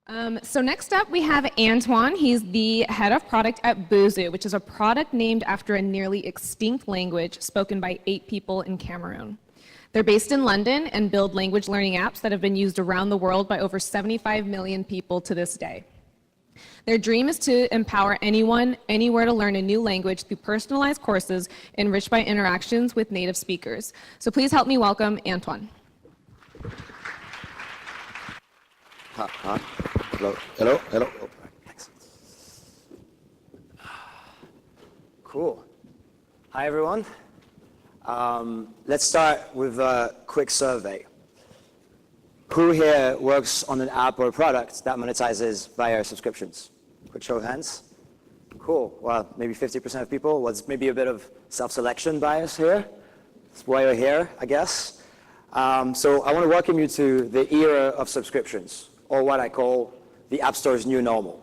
So next up, we have Antoine. He's the head of product at Busuu, which is a product named after a nearly extinct language spoken by 8 people in Cameroon. They're based in London and build language learning apps that have been used around the world by over 75 million people to this day. Their dream is to empower anyone, anywhere to learn a new language through personalized courses enriched by interactions with native speakers. So please help me welcome Antoine. Hello. Oh, thanks. Cool. Hi, everyone. Let's start with a quick survey. Who here works on an app or a product that monetizes via subscriptions? Quick show of hands. Cool. Well, maybe 50% of people. Was maybe a bit of self-selection bias here. That's why you're here, I guess. So I want to welcome you to the era of subscriptions, or what I call the App Store's new normal.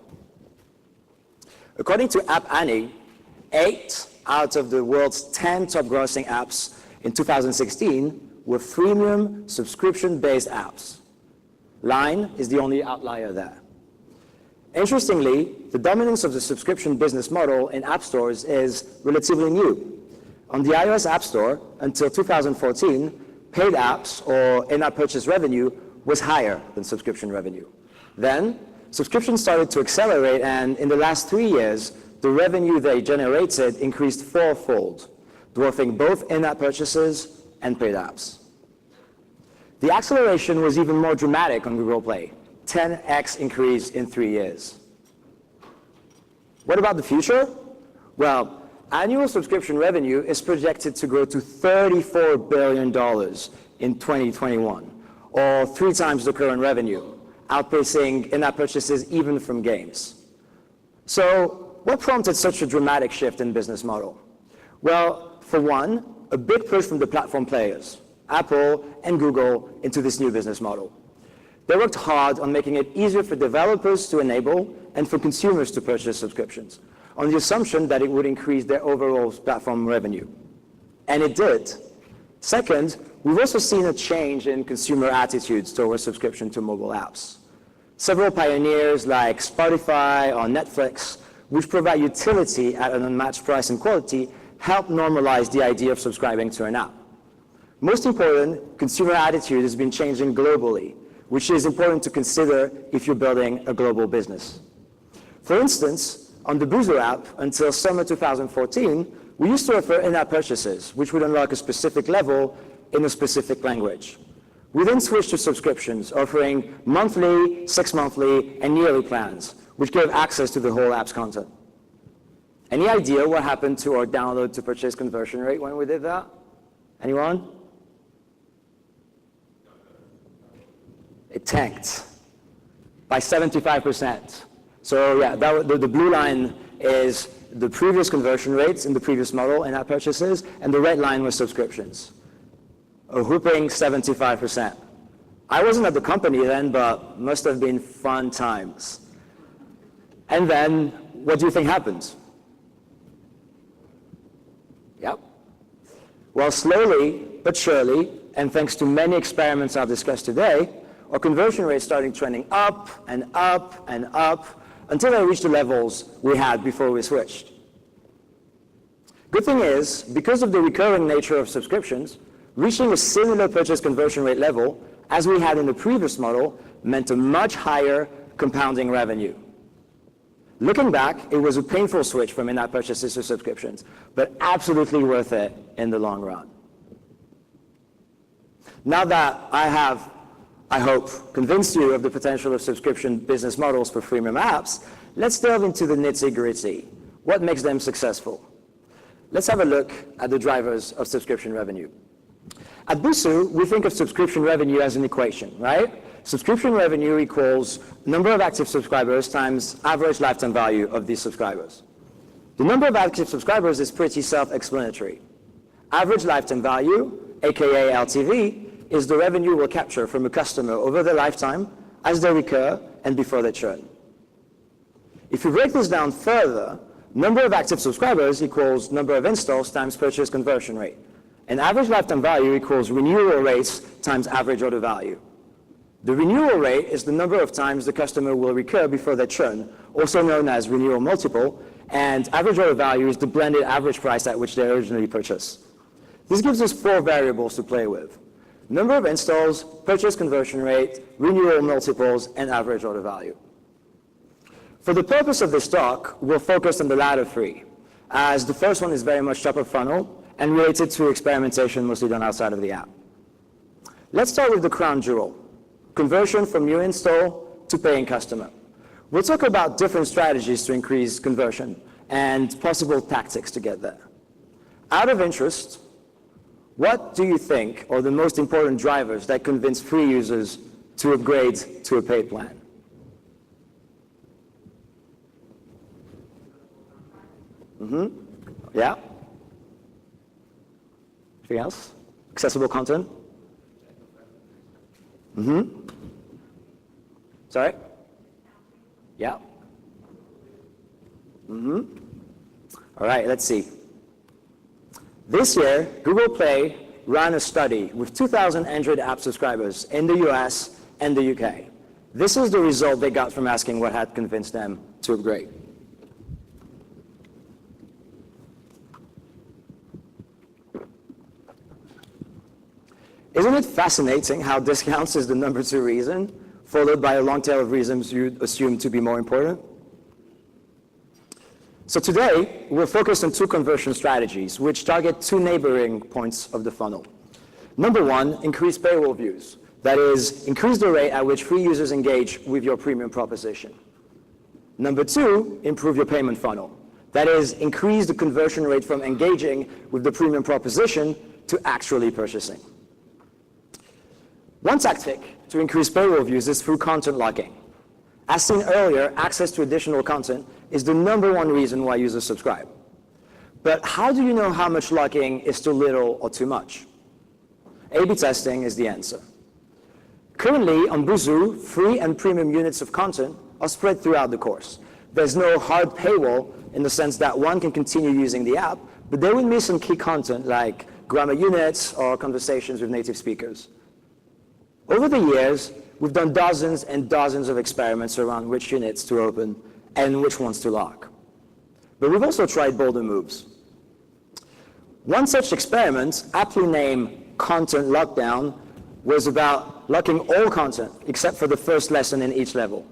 According to App Annie, 8 out of the world's 10 top grossing apps in 2016 were freemium subscription-based apps. Line is the only outlier there. Interestingly, the dominance of the subscription business model in app stores is relatively new. On the iOS App Store, until 2014, paid apps or in-app purchase revenue was higher than subscription revenue. Then, subscriptions started to accelerate, and in the last 3 years, the revenue they generated increased 4-fold, dwarfing both in-app purchases and paid apps. The acceleration was even more dramatic on Google Play, 10x increase in 3 years. What about the future? Well, annual subscription revenue is projected to grow to $34 billion in 2021, or 3 times the current revenue, outpacing in-app purchases even from games. So what prompted such a dramatic shift in business model? Well, for one, a big push from the platform players, Apple and Google, into this new business model. They worked hard on making it easier for developers to enable and for consumers to purchase subscriptions, on the assumption that it would increase their overall platform revenue. And it did. Second, we've also seen a change in consumer attitudes towards subscription to mobile apps. Several pioneers like Spotify or Netflix, which provide utility at an unmatched price and quality, help normalize the idea of subscribing to an app. Most important, consumer attitude has been changing globally, which is important to consider if you're building a global business. For instance, on the Busuu app, until summer 2014, we used to offer in-app purchases, which would unlock a specific level in a specific language. We then switched to subscriptions, offering monthly, 6-monthly, and yearly plans, which gave access to the whole app's content. Any idea what happened to our download to purchase conversion rate when we did that? Anyone? It tanked by 75%. So yeah, the blue line is the previous conversion rates in the previous model in app purchases, and the red line was subscriptions. A whooping 75%. I wasn't at the company then, but must have been fun times. And then, what do you think happened? Yep. Well, slowly but surely, and thanks to many experiments I've discussed today, our conversion rate started trending up and up and up until they reached the levels we had before we switched. Good thing is, because of the recurring nature of subscriptions, reaching a similar purchase conversion rate level as we had in the previous model meant a much higher compounding revenue. Looking back, it was a painful switch from in-app purchases to subscriptions, but absolutely worth it in the long run. Now that I have, I hope, convinced you of the potential of subscription business models for freemium apps, let's delve into the nitty-gritty. What makes them successful? Let's have a look at the drivers of subscription revenue. At Busuu, we think of subscription revenue as an equation, right? Subscription revenue equals number of active subscribers times average lifetime value of these subscribers. The number of active subscribers is pretty self-explanatory. Average lifetime value, aka LTV, is the revenue we'll capture from a customer over their lifetime as they recur and before they churn. If you break this down further, number of active subscribers equals number of installs times purchase conversion rate. And average lifetime value equals renewal rates times average order value. The renewal rate is the number of times the customer will recur before they churn, also known as renewal multiple, and average order value is the blended average price at which they originally purchased. This gives us 4 variables to play with: number of installs, purchase conversion rate, renewal multiples, and average order value. For the purpose of this talk, we'll focus on the latter 3, as the first one is very much top of funnel and related to experimentation mostly done outside of the app. Let's start with the crown jewel: conversion from new install to paying customer. We'll talk about different strategies to increase conversion and possible tactics to get there. Out of interest, what do you think are the most important drivers that convince free users to upgrade to a paid plan? Yeah? Anything else? Accessible content? Sorry? Yeah. All right, let's see. This year, Google Play ran a study with 2,000 Android app subscribers in the US and the UK. This is the result they got from asking what had convinced them to upgrade. Isn't it fascinating how discounts is the number 2 reason, followed by a long tail of reasons you'd assume to be more important? So today, we'll focus on 2 conversion strategies, which target 2 neighboring points of the funnel. Number 1, increase payroll views. That is, increase the rate at which free users engage with your premium proposition. Number 2, improve your payment funnel. That is, increase the conversion rate from engaging with the premium proposition to actually purchasing. One tactic to increase payroll views is through content locking. As seen earlier, access to additional content is the number 1 reason why users subscribe. But how do you know how much locking is too little or too much? A/B testing is the answer. Currently, on Busuu, free and premium units of content are spread throughout the course. There's no hard paywall in the sense that one can continue using the app, but they will miss some key content like grammar units or conversations with native speakers. Over the years, we've done dozens and dozens of experiments around which units to open and which ones to lock. But we've also tried bolder moves. One such experiment, aptly named Content Lockdown, was about locking all content except for the first lesson in each level.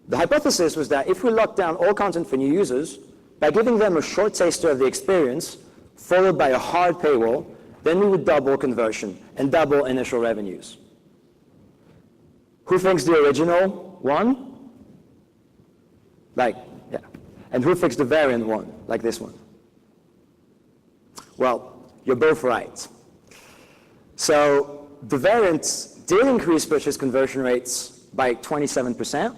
The hypothesis was that if we lock down all content for new users, by giving them a short taster of the experience, followed by a hard paywall, then we would double conversion and double initial revenues. Who thinks the original one? Yeah. And who thinks the variant one, like this one? Well, you're both right. So the variant did increase purchase conversion rates by 27%,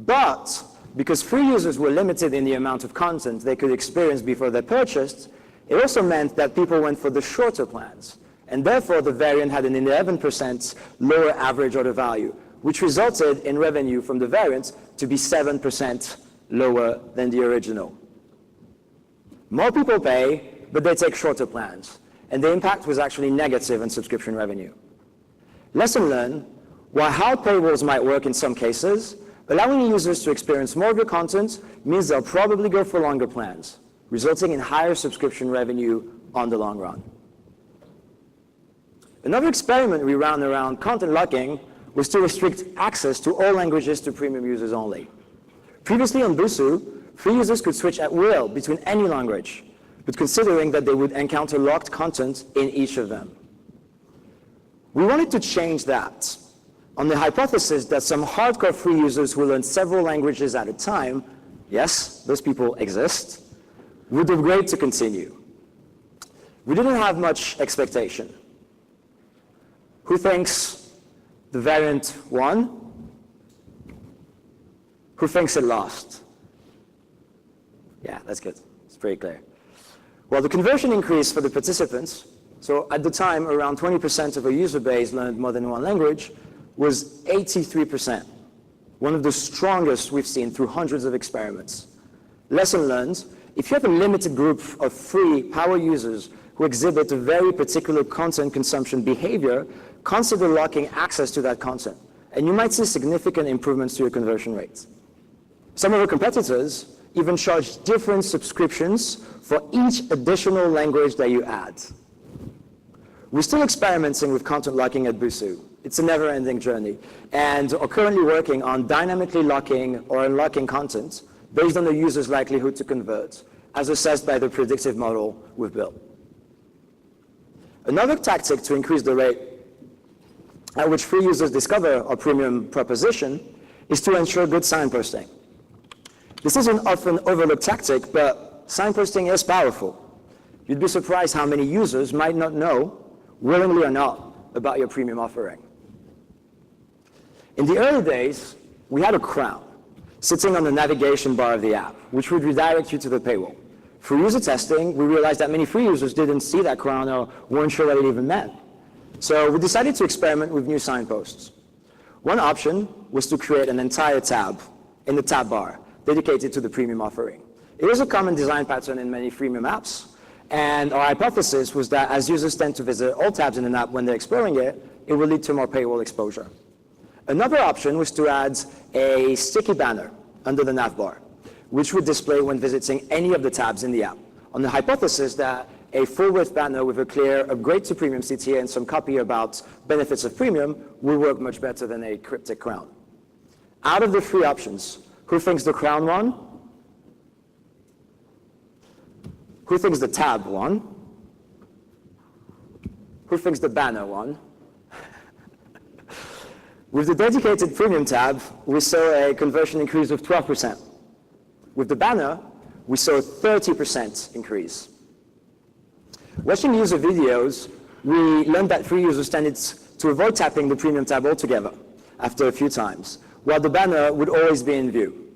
but because free users were limited in the amount of content they could experience before they purchased, it also meant that people went for the shorter plans. And therefore, the variant had an 11% lower average order value, which resulted in revenue from the variant to be 7% lower than the original. More people pay, but they take shorter plans, and the impact was actually negative on subscription revenue. Lesson learned: while hard paywalls might work in some cases, allowing users to experience more of your content means they'll probably go for longer plans, resulting in higher subscription revenue on the long run. Another experiment we ran around content locking was to restrict access to all languages to premium users only. Previously on Busuu, free users could switch at will between any language, but considering that they would encounter locked content in each of them. We wanted to change that on the hypothesis that some hardcore free users who learn several languages at a time, yes, those people exist, would upgrade to continue. We didn't have much expectation. Who thinks the variant won? Who thinks it lost? Yeah, that's good. It's pretty clear. Well, the conversion increase for the participants, so at the time around 20% of a user base learned more than one language, was 83%, one of the strongest we've seen through hundreds of experiments. Lesson learned: if you have a limited group of free power users who exhibit a very particular content consumption behavior, consider locking access to that content, and you might see significant improvements to your conversion rates. Some of our competitors even charge different subscriptions for each additional language that you add. We're still experimenting with content locking at Busuu. It's a never-ending journey, and are currently working on dynamically locking or unlocking content based on the user's likelihood to convert, as assessed by the predictive model we've built. Another tactic to increase the rate at which free users discover our premium proposition is to ensure good signposting. This is an often overlooked tactic, but signposting is powerful. You'd be surprised how many users might not know, willingly or not, about your premium offering. In the early days, we had a crown sitting on the navigation bar of the app, which would redirect you to the paywall. For user testing, we realized that many free users didn't see that crown or weren't sure what it even meant. So we decided to experiment with new signposts. One option was to create an entire tab in the tab bar dedicated to the premium offering. It is a common design pattern in many freemium apps, and our hypothesis was that as users tend to visit all tabs in an app when they're exploring it, it will lead to more paywall exposure. Another option was to add a sticky banner under the nav bar, which would display when visiting any of the tabs in the app, on the hypothesis that a full-width banner with a clear upgrade to premium CTA and some copy about benefits of premium will work much better than a cryptic crown. Out of the three options, who thinks the crown won? Who thinks the tab won? Who thinks the banner won? With the dedicated premium tab, we saw a conversion increase of 12%. With the banner, we saw a 30% increase. Watching user videos, we learned that free users tended to avoid tapping the premium tab altogether after a few times, while the banner would always be in view.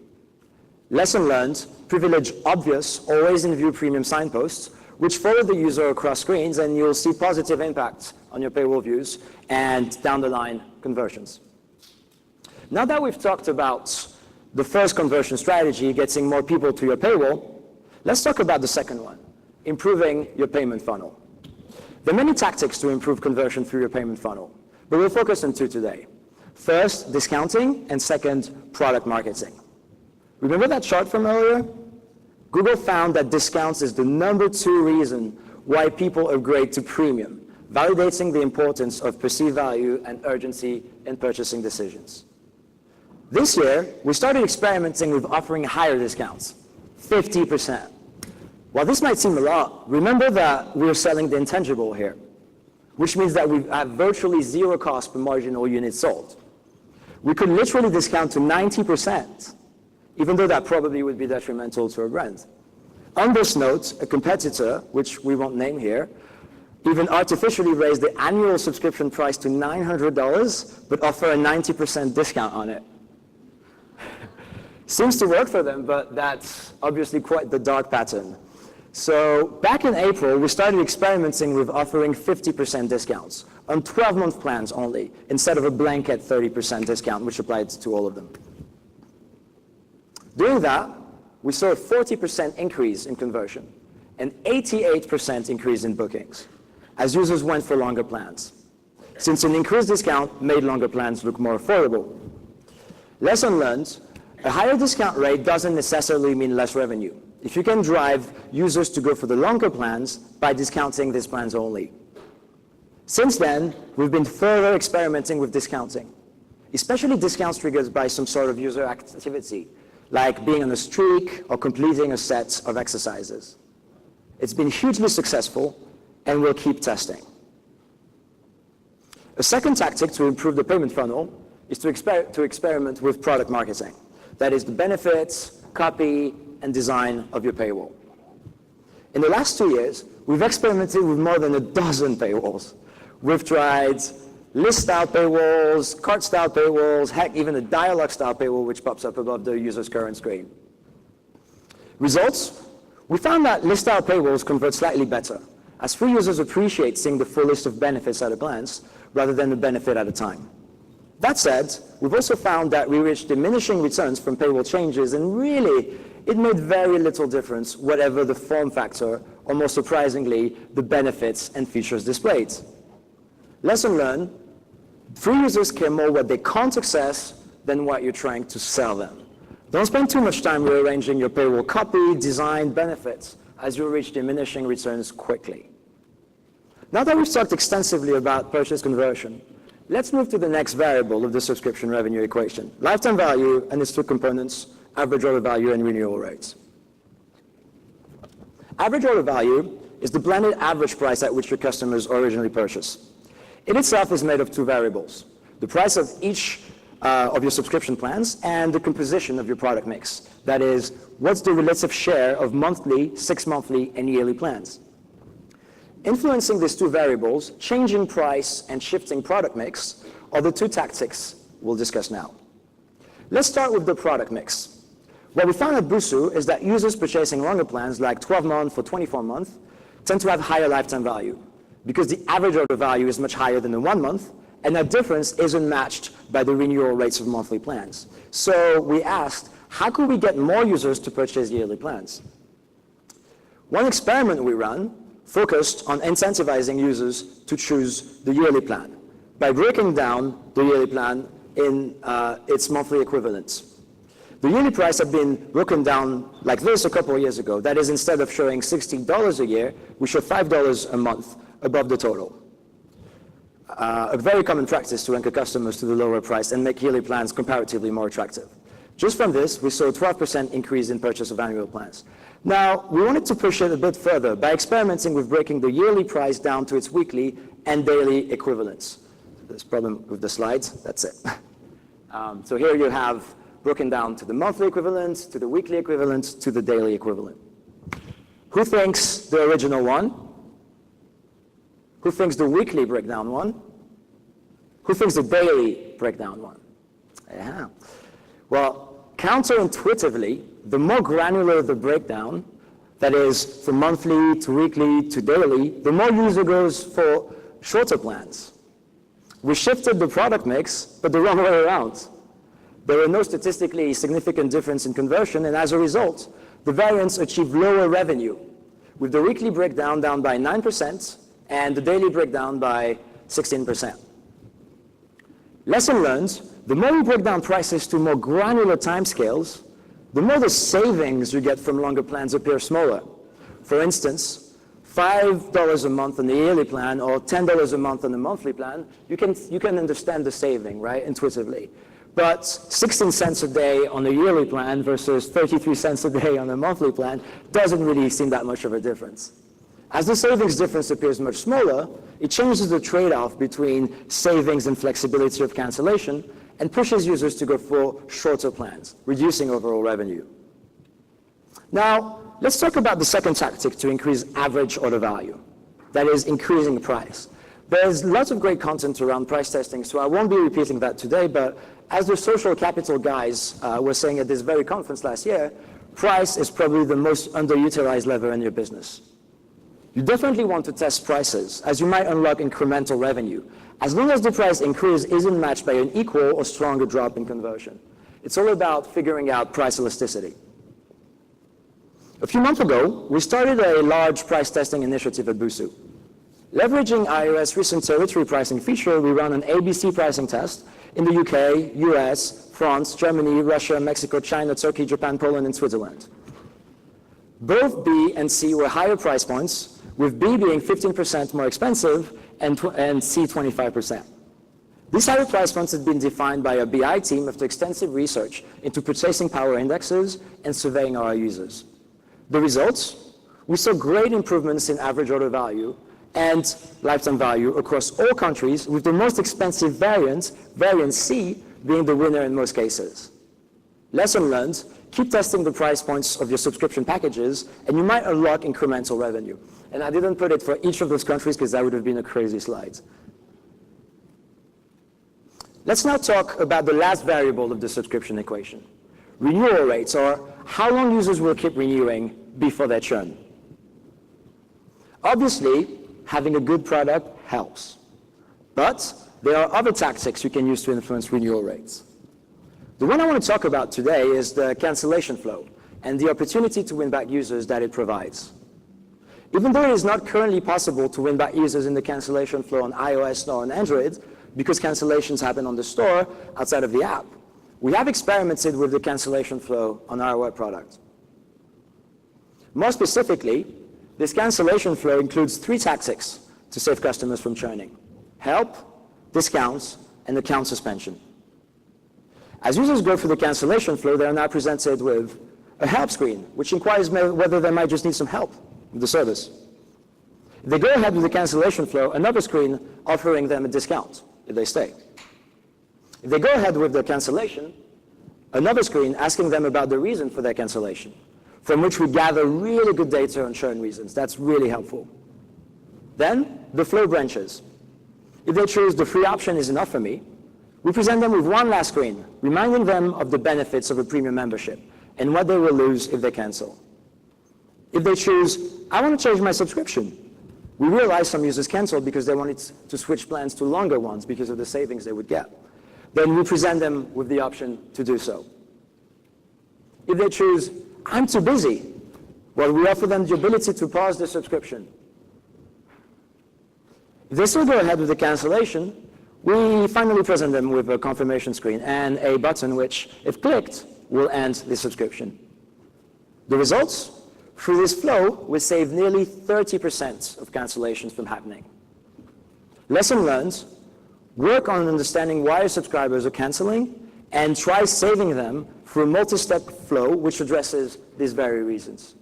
Lesson learned, privilege obvious, always in view premium signposts, which follow the user across screens, and you'll see positive impact on your paywall views and down the line conversions. Now that we've talked about the first conversion strategy, getting more people to your paywall, let's talk about the second one, improving your payment funnel. There are many tactics to improve conversion through your payment funnel, but we'll focus on two today. First, discounting, and second, product marketing. Remember that chart from earlier? Google found that discounts is the #2 reason why people upgrade to premium, validating the importance of perceived value and urgency in purchasing decisions. This year, we started experimenting with offering higher discounts, 50%. While this might seem a lot, remember that we're selling the intangible here, which means that we have virtually zero cost per marginal unit sold. We could literally discount to 90%, even though that probably would be detrimental to our brand. On this note, a competitor, which we won't name here, even artificially raised the annual subscription price to $900, but offer a 90% discount on it. Seems to work for them, but that's obviously quite the dark pattern. So back in April, we started experimenting with offering 50% discounts on 12-month plans only, instead of a blanket 30% discount, which applied to all of them. Doing that, we saw a 40% increase in conversion, an 88% increase in bookings, as users went for longer plans, since an increased discount made longer plans look more affordable. Lesson learned, a higher discount rate doesn't necessarily mean less revenue, if you can drive users to go for the longer plans by discounting these plans only. Since then, we've been further experimenting with discounting, especially discounts triggered by some sort of user activity, like being on a streak or completing a set of exercises. It's been hugely successful, and we'll keep testing. A second tactic to improve the payment funnel is to experiment with product marketing. That is the benefits, copy, and design of your paywall. In the last 2 years, we've experimented with more than a dozen paywalls. We've tried list-style paywalls, cart-style paywalls, heck, even a dialogue-style paywall which pops up above the user's current screen. Results? We found that list-style paywalls convert slightly better, as free users appreciate seeing the full list of benefits at a glance, rather than the benefit at a time. That said, we've also found that we reached diminishing returns from paywall changes, and really, it made very little difference whatever the form factor, or more surprisingly, the benefits and features displayed. Lesson learned, Free users care more what they can't access than what you're trying to sell them. Don't spend too much time rearranging your payroll copy, design, benefits, as you'll reach diminishing returns quickly. Now that we've talked extensively about purchase conversion, let's move to the next variable of the subscription revenue equation, lifetime value and its two components, average order value and renewal rates. Average order value is the blended average price at which your customers originally purchase. It itself is made of two variables, the price of each of your subscription plans and the composition of your product mix. That is, what's the relative share of monthly, 6-monthly, and yearly plans? Influencing these two variables, changing price and shifting product mix, are the two tactics we'll discuss now. Let's start with the product mix. What we found at Busuu is that users purchasing longer plans, like 12-month or 24-month, tend to have higher lifetime value because the average order value is much higher than the 1 month, and that difference isn't matched by the renewal rates of monthly plans. So we asked, how could we get more users to purchase yearly plans? One experiment we ran focused on incentivizing users to choose the yearly plan by breaking down the yearly plan in its monthly equivalents. The yearly price had been broken down like this a couple of years ago. That is, instead of showing $16 a year, we show $5 a month above the total. A very common practice to anchor customers to the lower price and make yearly plans comparatively more attractive. Just from this, we saw a 12% increase in purchase of annual plans. Now, we wanted to push it a bit further by experimenting with breaking the yearly price down to its weekly and daily equivalents. There's a problem with the slides, that's it. So here you have broken down to the monthly equivalent, to the weekly equivalent, to the daily equivalent. Who thinks the original one? Who thinks the weekly breakdown one? Who thinks the daily breakdown one? Yeah. Well, counterintuitively, the more granular the breakdown, that is, from monthly to weekly to daily, the more user goes for shorter plans. We shifted the product mix, but the wrong way around. There were no statistically significant difference in conversion, and as a result, the variants achieved lower revenue, with the weekly breakdown down by 9%, and the daily breakdown by 16%. Lesson learned, the more you break down prices to more granular timescales, the more the savings you get from longer plans appear smaller. For instance, $5 a month on the yearly plan or $10 a month on the monthly plan, you can understand the saving, right, intuitively. But 16 cents a day on a yearly plan versus 33 cents a day on a monthly plan doesn't really seem that much of a difference. As the savings difference appears much smaller, it changes the trade-off between savings and flexibility of cancellation and pushes users to go for shorter plans, reducing overall revenue. Now, let's talk about the second tactic to increase average order value, that is, increasing the price. There's lots of great content around price testing, so I won't be repeating that today, but as the social capital guys were saying at this very conference last year, price is probably the most underutilized lever in your business. You definitely want to test prices, as you might unlock incremental revenue, as long as the price increase isn't matched by an equal or stronger drop in conversion. It's all about figuring out price elasticity. A few months ago, we started a large price testing initiative at Busuu. Leveraging iOS recent territory pricing feature, we ran an ABC pricing test in the UK, US, France, Germany, Russia, Mexico, China, Turkey, Japan, Poland, and Switzerland. Both B and C were higher price points, with B being 15% more expensive and C 25%. These higher price points had been defined by a BI team after extensive research into purchasing power indexes and surveying our users. The results? We saw great improvements in average order value and lifetime value across all countries, with the most expensive variant C, being the winner in most cases. Lesson learned, keep testing the price points of your subscription packages, and you might unlock incremental revenue. And I didn't put it for each of those countries because that would have been a crazy slide. Let's now talk about the last variable of the subscription equation, renewal rates, or how long users will keep renewing before they churn. Obviously, having a good product helps, but there are other tactics you can use to influence renewal rates. The one I want to talk about today is the cancellation flow and the opportunity to win back users that it provides. Even though it is not currently possible to win back users in the cancellation flow on iOS nor on Android, because cancellations happen on the store outside of the app. We have experimented with the cancellation flow on our web product. More specifically, this cancellation flow includes 3 tactics to save customers from churning: help, discounts, and account suspension. As users go through the cancellation flow, they are now presented with a help screen, which inquires whether they might just need some help with the service. If they go ahead with the cancellation flow, another screen offering them a discount if they stay. If they go ahead with the cancellation, another screen asking them about the reason for their cancellation, from which we gather really good data on churn reasons. That's really helpful. Then the flow branches. If they choose the free option is enough for me, we present them with one last screen, reminding them of the benefits of a premium membership and what they will lose if they cancel. If they choose, I want to change my subscription, we realize some users canceled because they wanted to switch plans to longer ones because of the savings they would get. Then we present them with the option to do so. If they choose, I'm too busy, well, we offer them the ability to pause their subscription. If they still go ahead with the cancellation, we finally present them with a confirmation screen and a button which, if clicked, will end the subscription. The results? Through this flow, we save nearly 30% of cancellations from happening. Lesson learned: work on understanding why your subscribers are canceling and try saving them through a multi-step flow which addresses these very reasons.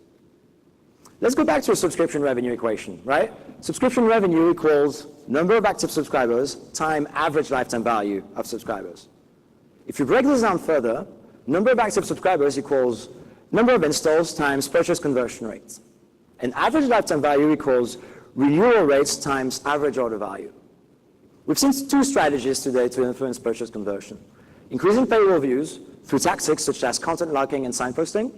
Let's go back to a subscription revenue equation, right? Subscription revenue equals number of active subscribers times average lifetime value of subscribers. If you break this down further, number of active subscribers equals number of installs times purchase conversion rates. And average lifetime value equals renewal rates times average order value. We've seen 2 strategies today to influence purchase conversion: increasing payroll views through tactics such as content locking and signposting,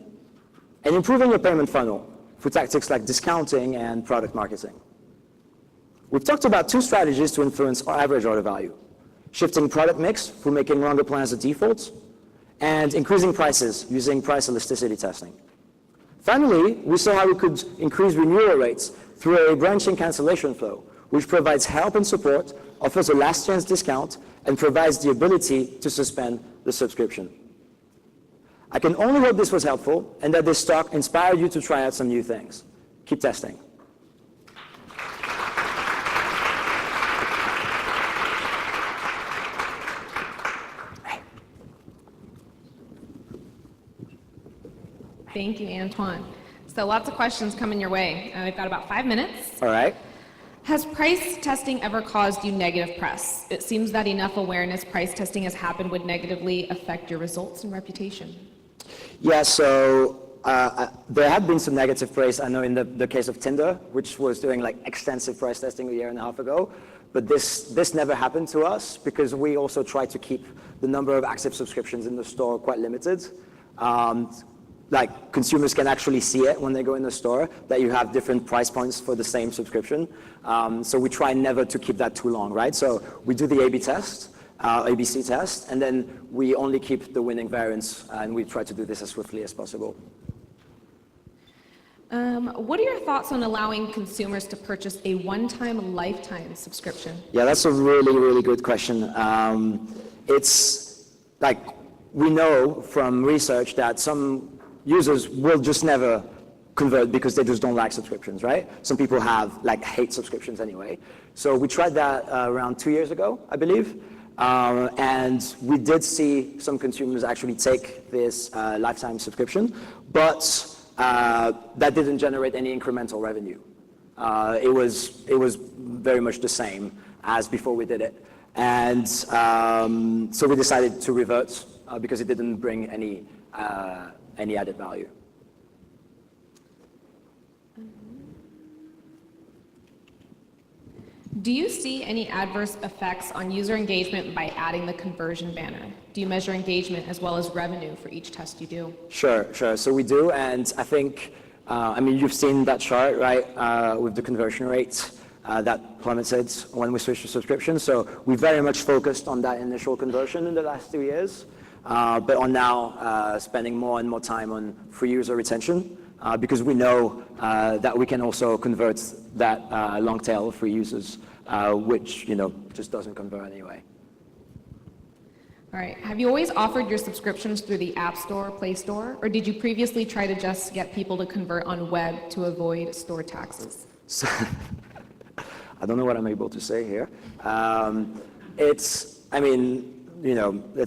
and improving your payment funnel through tactics like discounting and product marketing. We've talked about 2 strategies to influence our average order value: shifting product mix through making longer plans the default, and increasing prices using price elasticity testing. Finally, we saw how we could increase renewal rates through a branching cancellation flow, which provides help and support, offers a last chance discount, and provides the ability to suspend the subscription. I can only hope this was helpful and that this talk inspired you to try out some new things. Keep testing. Thank you, Antoine. So lots of questions coming your way. We've got about 5 minutes. All right. Has price testing ever caused you negative press? It seems that enough awareness price testing has happened would negatively affect your results and reputation. Yeah, so there have been some negative praise, I know, in the case of Tinder, which was doing like extensive price testing a year and a half ago. But this never happened to us because we also try to keep the number of active subscriptions in the store quite limited. Like consumers can actually see it when they go in the store that you have different price points for the same subscription. So we try never to keep that too long, right? So we do the A/B test, ABC test, and then we only keep the winning variants, and we try to do this as swiftly as possible. What are your thoughts on allowing consumers to purchase a one-time lifetime subscription? Yeah, that's a really, really good question. It's like we know from research that some users will just never convert because they just don't like subscriptions, right? Some people hate subscriptions anyway. So we tried that around 2 years ago, I believe. And we did see some consumers actually take this lifetime subscription, but that didn't generate any incremental revenue. It was very much the same as before we did it. And so we decided to revert because it didn't bring any added value. Do you see any adverse effects on user engagement by adding the conversion banner? Do you measure engagement as well as revenue for each test you do? Sure. So we do, and I think, you've seen that chart, right, with the conversion rates that plummeted when we switched to subscription. So we very much focused on that initial conversion in the last 2 years. But on now spending more and more time on free user retention because we know that we can also convert that long tail of free users which, just doesn't convert anyway. All right. Have you always offered your subscriptions through the App Store, Play Store, or did you previously try to just get people to convert on web to avoid store taxes? So, I don't know what I'm able to say here. Let's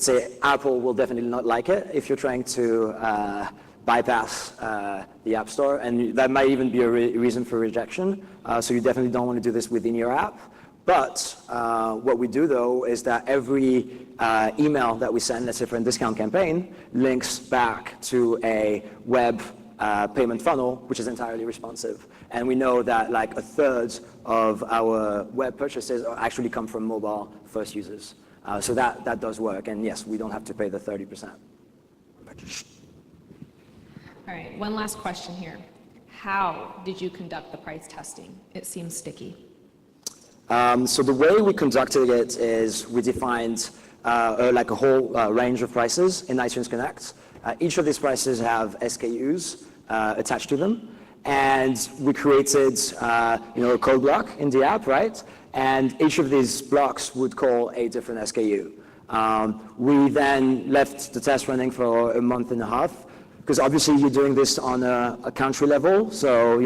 say Apple will definitely not like it if you're trying to bypass the App Store, and that might even be a reason for rejection. So you definitely don't want to do this within your app. But what we do, though, is that every email that we send, let's say for a discount campaign, links back to a web payment funnel, which is entirely responsive. And we know that like a third of our web purchases actually come from mobile-first users. So that does work. And yes, we don't have to pay the 30%. All right, one last question here. How did you conduct the price testing? It seems sticky. So the way we conducted it is we defined like a whole range of prices in iTunes Connect. Each of these prices have SKUs attached to them. And we created a code block in the app, right? And each of these blocks would call a different SKU. We then left the test running for a month and a half, because obviously you're doing this on a country level, so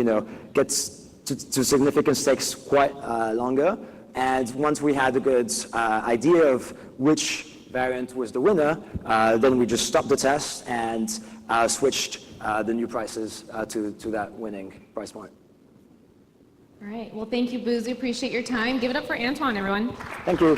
gets to significant stakes quite longer. And once we had a good idea of which variant was the winner, then we just stopped the test and switched the new prices to that winning price point. All right, well, thank you, Busuu. Appreciate your time. Give it up for Antoine, everyone. Thank you.